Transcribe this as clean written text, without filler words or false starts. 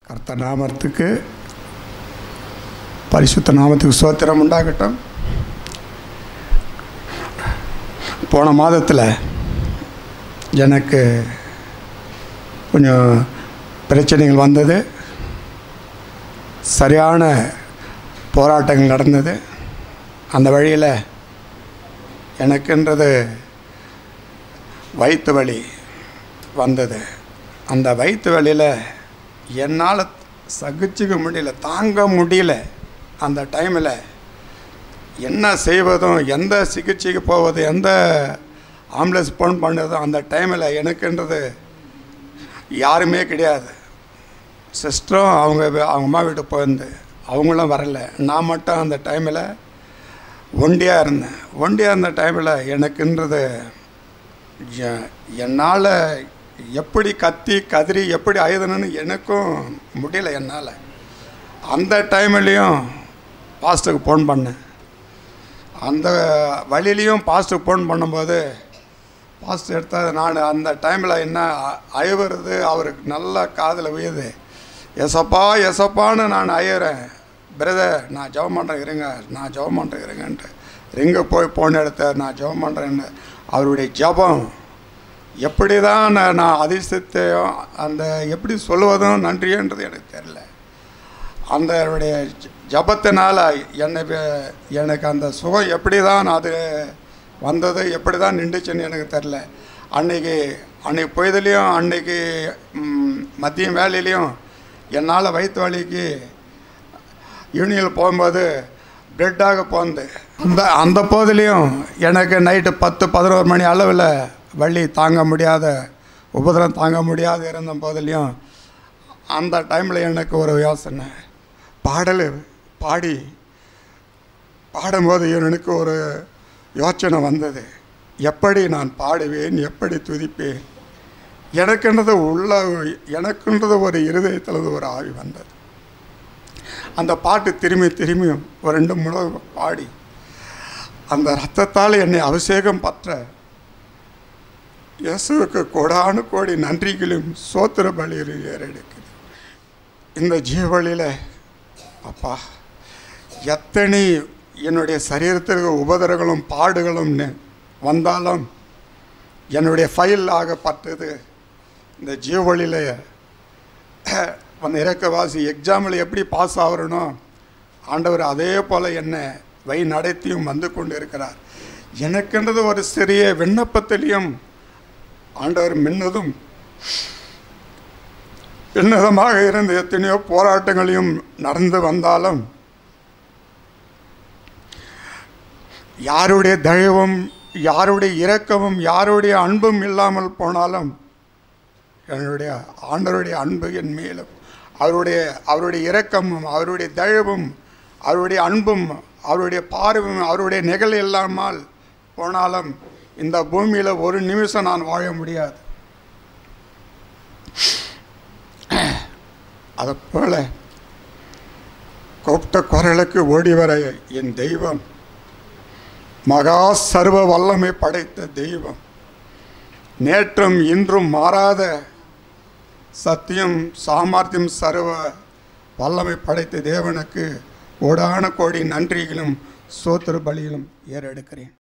கர்த்தர் நாமத்துக்கு பரிசுத்த நாமத்துக்கு ஸ்தோத்திரம் உண்டாகட்டும். போன மாதத்தில் எனக்கு கொஞ்சம் பிரச்சனைகள் வந்தது, சரியான போராட்டங்கள் நடந்தது. அந்த வழியில் எனக்குன்றது வயிற்று வலி வந்தது. அந்த வயிற்று வலியில் என்னால் சகிச்சுக்க முடியல, தாங்க முடியல. அந்த டைமில் என்ன செய்வதும், எந்த சிகிச்சைக்கு போவது, எந்த ஆம்புலன்ஸ் ஃபோன் பண்ணுறதும் அந்த டைமில் எனக்குன்றது யாருமே கிடையாது. சிஸ்டரும் அவங்க அம்மா வீட்டுக்கு போயிருந்து அவங்களும் வரலை. நான் மட்டும் அந்த டைமில் ஒண்டியாக இருந்தேன். ஒண்டியாக இருந்த டைமில் எனக்குன்றது என்னால் எப்படி கத்தி கதறி எப்படி ஆயுதணுன்னு எனக்கும் முடியல என்னால். அந்த டைம்லேயும் பாஸ்டருக்கு ஃபோன் பண்ணேன். அந்த வழியிலையும் பாஸ்டருக்கு ஃபோன் பண்ணும்போது பாஸ்டர் எடுத்தால் நான் அந்த டைமில் என்ன அழுவுறது அவருக்கு நல்லா காதில் விழுது. எசப்பா எசப்பான்னு நான் அழுகிறேன். பிரதர் நான் ஜெபம் பண்ணுறேன் இருங்க, நான் ஜெபம் பண்ணுறேன் இருங்கன்ட்டு ரிங்க போய் ஃபோன் எடுத்தார். நான் ஜெபம் பண்ணுறேன்னு அவருடைய ஜெபம் எப்படி தான் நான் அதிசயத்தையும் அந்த எப்படி சொல்லுவதும் நன்றின்றது எனக்கு தெரில. அந்த ஜபத்தினால் எனக்கு அந்த சுகம் எப்படி தான் அது வந்தது, எப்படி தான் நின்றுச்சுன்னு எனக்கு தெரில. அன்றைக்கி பொய்துலேயும் அன்றைக்கி மதியம் வேலையிலையும் என்னால் வயிற்று வலிக்கு யூனியனில் போகும்போது பிளட்டாக போந்து அந்த போதிலையும் எனக்கு நைட்டு 10-11 மணி அளவில் வலி தாங்க முடியாத, உபதிரம் தாங்க முடியாத இருந்த போதிலையும் அந்த டைமில் எனக்கு ஒரு யோசனை, பாடல் பாடும்போது எனக்கு ஒரு யோசனை வந்தது. எப்படி நான் பாடுவேன், எப்படி துதிப்பேன், எனக்குன்றது ஒரு இருதயத்தில் ஒரு ஆவி வந்தது. அந்த பாட்டு திரும்பியும் ஒரு 2 முறை பாடி அந்த இரத்தத்தால் என்னை அபிஷேகம் பற்ற இயேசுவுக்கு கோடானு கோடி நன்றிகளும் சோத்திர பலியிலும் ஏறெடுக்குது. இந்த ஜீவவழியில் அப்பா எத்தனை என்னுடைய சரீரத்திற்கு உபதரங்களும் பாடுகளும் வந்தாலும் என்னுடைய ஃபைல் ஆகப்பட்டது இந்த ஜீவவழியில் அந்த இறக்கவாசி எக்ஸாமில் எப்படி பாஸ் ஆகிறனோ ஆண்டவர் அதே போல் என்னை வழி நடத்தியும் வந்து கொண்டு இருக்கிறார். எனக்குன்றது ஒரு சிறிய விண்ணப்பத்திலையும் ஆண்டவர் மின்னதமாக இருந்து எத்தனையோ போராட்டங்களையும் நடந்து வந்தாலும் யாருடைய தயவும் யாருடைய இரக்கமும் யாருடைய அன்பும் இல்லாமல் போனாலும் என்னுடைய ஆண்டவருடைய அன்பு என் மேலும் அவருடைய இரக்கமும் அவருடைய தயவும் அவருடைய அன்பும் அவருடைய பார்வையும் அவருடைய நிகழ் இல்லாமல் போனாலும் இந்த பூமியில் ஒரு நிமிஷம் நான் வாழ முடியாது. அதுபோல கூப்பிட்ட குரலுக்கு ஓடி வர என் தெய்வம் மகா சர்வ வல்லமை படைத்த தெய்வம், நேற்றும் இன்றும் மாறாத சத்தியம் சாமர்த்தியம் சர்வ வல்லமை படைத்த தேவனுக்கு கோடான கோடி நன்றிகளும் சோத்திர பலிகளும் ஏறெடுக்கிறேன்.